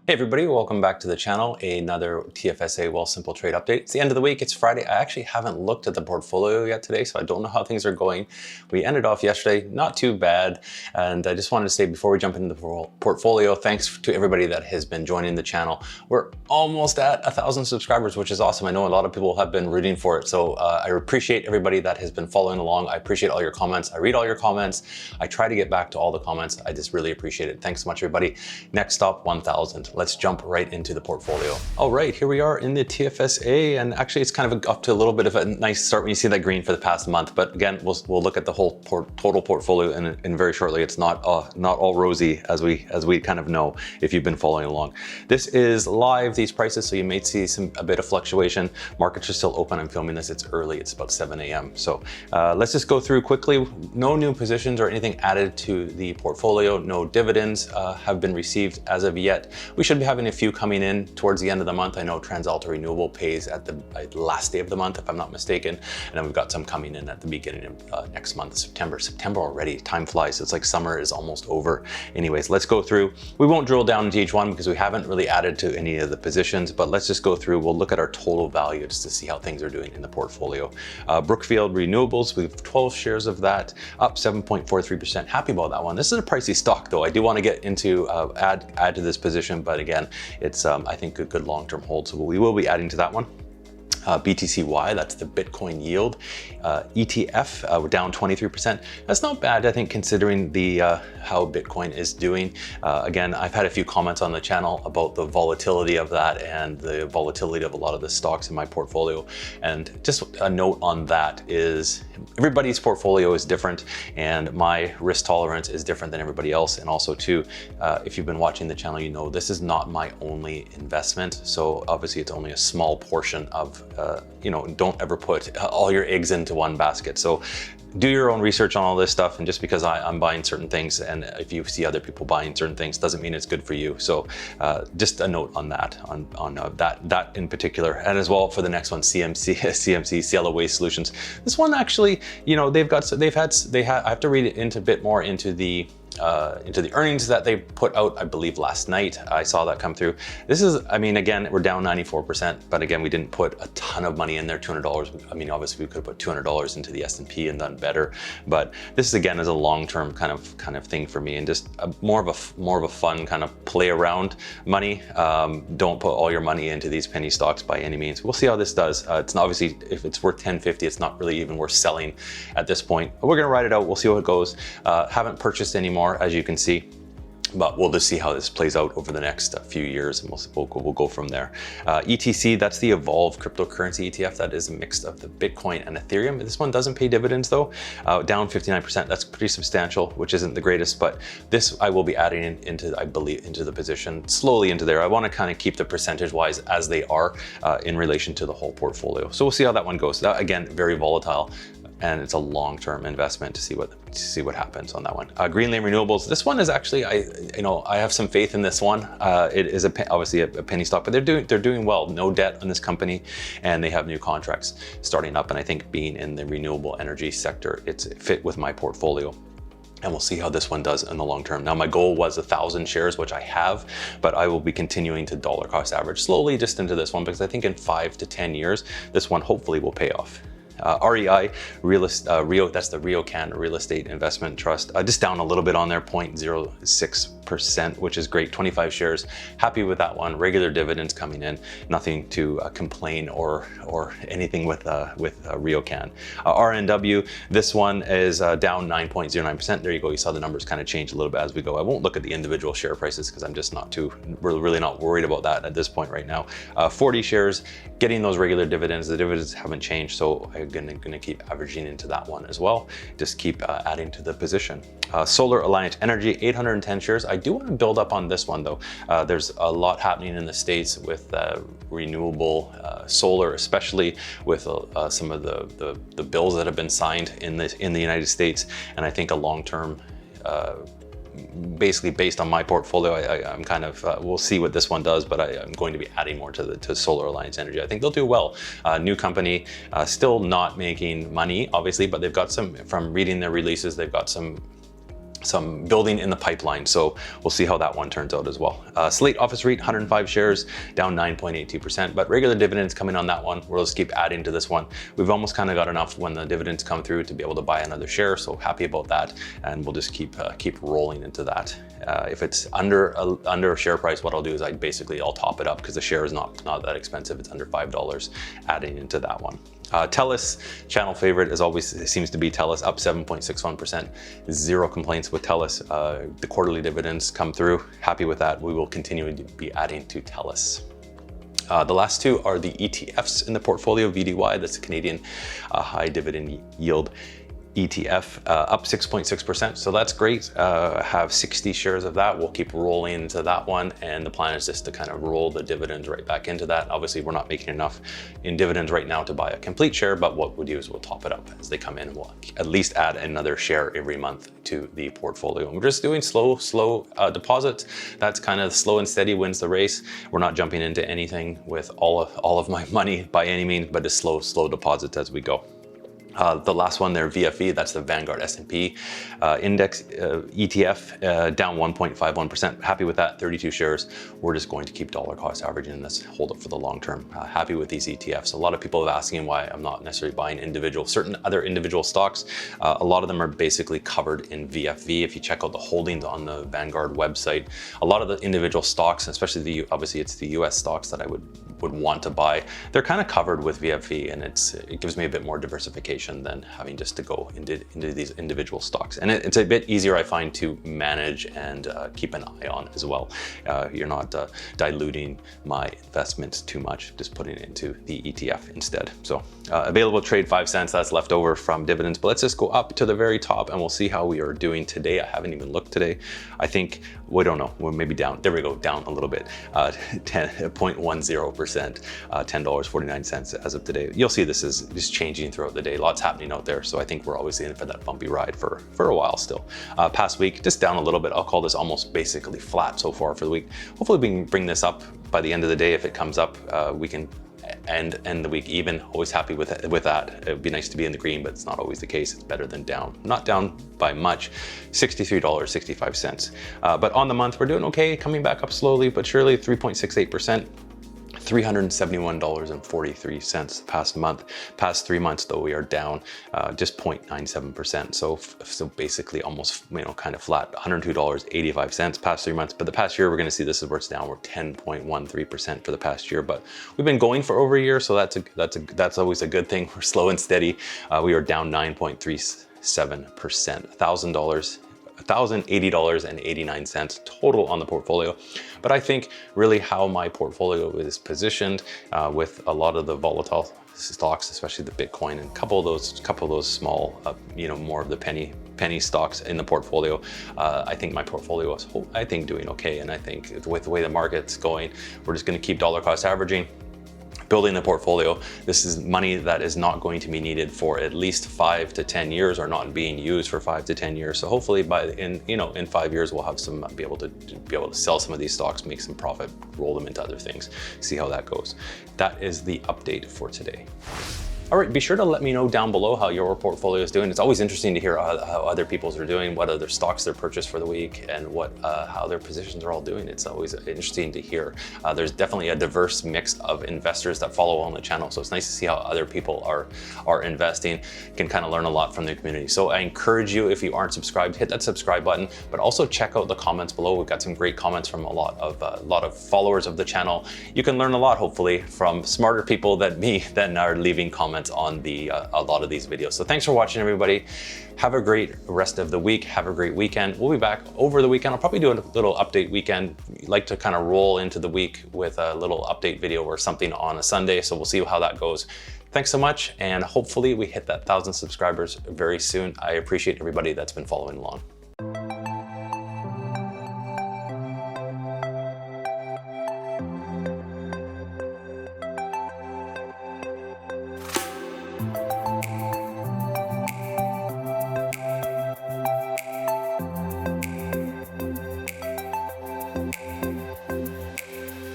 Hey everybody, welcome back to the channel. Another TFSA Wealthsimple trade update. It's the end of the week, it's Friday. I actually haven't looked at the portfolio yet today, so I don't know how things are going. We ended off yesterday, not too bad. And I just wanted to say before we jump into the portfolio, thanks to everybody that has been joining the channel. We're almost at 1,000 subscribers, which is awesome. I know a lot of people have been rooting for it. So I appreciate everybody that has been following along. I appreciate all your comments. I read all your comments. I try to get back to all the comments. I just really appreciate it. Thanks so much, everybody. Next stop, 1,000. Let's jump right into the portfolio. All right, here we are in the TFSA, and actually it's kind of up to a little bit of a nice start when you see that green for the past month. But again, we'll look at the whole total portfolio in very shortly. It's not all rosy as we kind of know if you've been following along. This is live, these prices, so you may see a bit of fluctuation. Markets are still open. I'm filming this. It's early. It's about 7 a.m. So let's just go through quickly. No new positions or anything added to the portfolio. No dividends have been received as of yet. We should be having a few coming in towards the end of the month. I know TransAlta Renewable pays at the last day of the month, if I'm not mistaken. And then we've got some coming in at the beginning of next month, September. September already, time flies. It's like summer is almost over. Anyways, let's go through. We won't drill down into each one because we haven't really added to any of the positions, but let's just go through. We'll look at our total value just to see how things are doing in the portfolio. Brookfield Renewables, we have 12 shares of that, up 7.43%. Happy about that one. This is a pricey stock though. I do want to get into add to this position, but again, it's I think a good long-term hold, so we will be adding to that one. BTC.Y, that's the Bitcoin yield ETF. We're down 23%. That's not bad, I think, considering the how Bitcoin is doing. Again, I've had a few comments on the channel about the volatility of that and the volatility of a lot of the stocks in my portfolio. And just a note on that is everybody's portfolio is different, and my risk tolerance is different than everybody else. And also too, if you've been watching the channel, you know this is not my only investment. So obviously it's only a small portion of don't ever put all your eggs into one basket. So do your own research on all this stuff. And just because I'm buying certain things, and if you see other people buying certain things, doesn't mean it's good for you. So just a note on that, that in particular. And as well for the next one, CMC, Cielo Waste Solutions. This one actually, I have to read it into a bit more into the earnings that they put out, I believe last night. I saw that come through. This is, I mean, again, we're down 94%, but again, we didn't put a ton of money in there, $200. I mean, obviously we could have put $200 into the S&P and done better, but this is again is a long-term kind of thing for me, and just more of a fun kind of play around money. Don't put all your money into these penny stocks by any means. We'll see how this does. It's not, obviously, if it's worth 10.50, it's not really even worth selling at this point. But we're gonna ride it out. We'll see how it goes. Haven't purchased anymore, as you can see, but we'll just see how this plays out over the next few years, and we'll go from there. ETC, that's the Evolve Cryptocurrency ETF. That is a mix of the Bitcoin and Ethereum. This one doesn't pay dividends though, down 59%. That's pretty substantial, which isn't the greatest, but this I will be adding into, I believe, into the position slowly into there. I want to kind of keep the percentage wise as they are in relation to the whole portfolio. So we'll see how that one goes. That, again, very volatile, and it's a long-term investment to see what happens on that one. Greenlane Renewables. This one is actually, I have some faith in this one. It is obviously a penny stock, but they're doing well. No debt on this company, and they have new contracts starting up. And I think being in the renewable energy sector, it's fit with my portfolio. And we'll see how this one does in the long term. Now, my goal was 1,000 shares, which I have, but I will be continuing to dollar cost average slowly just into this one, because I think in 5 to 10 years, this one hopefully will pay off. REI, that's the RioCan Real Estate Investment Trust, just down a little bit on there, 0.06%, which is great. 25 shares, happy with that one. Regular dividends coming in, nothing to complain or anything with RioCan. RNW, this one is down 9.09%. There you go. You saw the numbers kind of change a little bit as we go. I won't look at the individual share prices because I'm just really not worried about that at this point right now. 40 shares, getting those regular dividends. The dividends haven't changed, so I'm gonna keep averaging into that one as well. Just keep adding to the position. Solar Alliance Energy, 810 shares. I do want to build up on this one though. There's a lot happening in the States with renewable solar, especially with some of the bills that have been signed in the United States. And I think a long-term, basically based on my portfolio, I'm kind of, we'll see what this one does, but I'm going to be adding more to Solar Alliance Energy. I think they'll do well. New company, still not making money, obviously, but they've got some, from reading their releases, they've got some some building in the pipeline. So we'll see how that one turns out as well. Slate Office REIT, 105 shares, down 9.82%, but regular dividends coming on that one. We'll just keep adding to this one. We've almost kind of got enough when the dividends come through to be able to buy another share. So happy about that. And we'll just keep rolling into that. If it's under a share price, what I'll do is I'll top it up because the share is not that expensive. It's under $5, adding into that one. Telus, channel favorite as always, it seems to be Telus, up 7.61%. Zero complaints with Telus. The quarterly dividends come through. Happy with that. We will continue to be adding to Telus. The last two are the ETFs in the portfolio, VDY, that's the Canadian high dividend yield ETF, up 6.6%. So that's great. Have 60 shares of that. We'll keep rolling into that one. And the plan is just to kind of roll the dividends right back into that. Obviously, we're not making enough in dividends right now to buy a complete share, but what we'll do is we'll top it up as they come in, and we'll at least add another share every month to the portfolio. And we're just doing slow deposits. That's kind of slow and steady wins the race. We're not jumping into anything with all of my money by any means, but it's slow deposits as we go. The last one there, VFE, that's the Vanguard S&P Index ETF, down 1.51%. Happy with that, 32 shares. We're just going to keep dollar cost averaging and let's hold it for the long term. Happy with these ETFs. A lot of people have asking why I'm not necessarily buying certain other individual stocks. A lot of them are basically covered in VFV. If you check out the holdings on the Vanguard website, a lot of the individual stocks, especially obviously it's the US stocks that I would want to buy, they're kind of covered with VFV, and it gives me a bit more diversification than having just to go into these individual stocks. And it's a bit easier, I find, to manage and keep an eye on as well. You're not diluting my investments too much, just putting it into the ETF instead. So available trade 5 cents, that's left over from dividends. But let's just go up to the very top and we'll see how we are doing today. I haven't even looked today. I think, we don't know, we're maybe down. There we go, down a little bit, 10.10%, $10.49 as of today. You'll see this is just changing throughout the day. Lots happening out there. So I think we're always in for that bumpy ride for a while still. Past week, just down a little bit. I'll call this almost basically flat so far for the week. Hopefully we can bring this up by the end of the day. If it comes up, we can end the week even. Always happy with that. It would be nice to be in the green, but it's not always the case. It's better than down. Not down by much, $63.65. But on the month, we're doing okay, coming back up slowly but surely, 3.68%. $371.43 past month. Past 3 months though, we are down just 0.97%. So basically almost, kind of flat, $102.85 past 3 months. But the past year, we're going to see this is where it's down. We're 10.13% for the past year, but we've been going for over a year. So that's always a good thing. We're slow and steady. We are down 9.37%, $1,080.89 total on the portfolio. But I think really how my portfolio is positioned with a lot of the volatile stocks, especially the Bitcoin and a couple of those small, more of the penny stocks in the portfolio. I think my portfolio is, doing okay. And I think with the way the market's going, we're just going to keep dollar cost averaging, building the portfolio. This is money that is not going to be needed for at least 5 to 10 years, or not being used for 5 to 10 years. So hopefully in 5 years, we'll have be able to sell some of these stocks, make some profit, roll them into other things, see how that goes. That is the update for today. All right, be sure to let me know down below how your portfolio is doing. It's always interesting to hear how other people's are doing, what other stocks they're purchased for the week, and how their positions are all doing. It's always interesting to hear. There's definitely a diverse mix of investors that follow on the channel, so it's nice to see how other people are investing. You can kind of learn a lot from the community. So I encourage you, if you aren't subscribed, hit that subscribe button, but also check out the comments below. We've got some great comments from a lot of followers of the channel. You can learn a lot, hopefully, from smarter people than me that are leaving comments on a lot of these videos. So thanks for watching, everybody. Have a great rest of the week. Have a great weekend. We'll be back over the weekend. I'll probably do a little update weekend. Like to kind of roll into the week with a little update video or something on a Sunday. So we'll see how that goes. Thanks so much. And hopefully we hit that 1,000 subscribers very soon. I appreciate everybody that's been following along.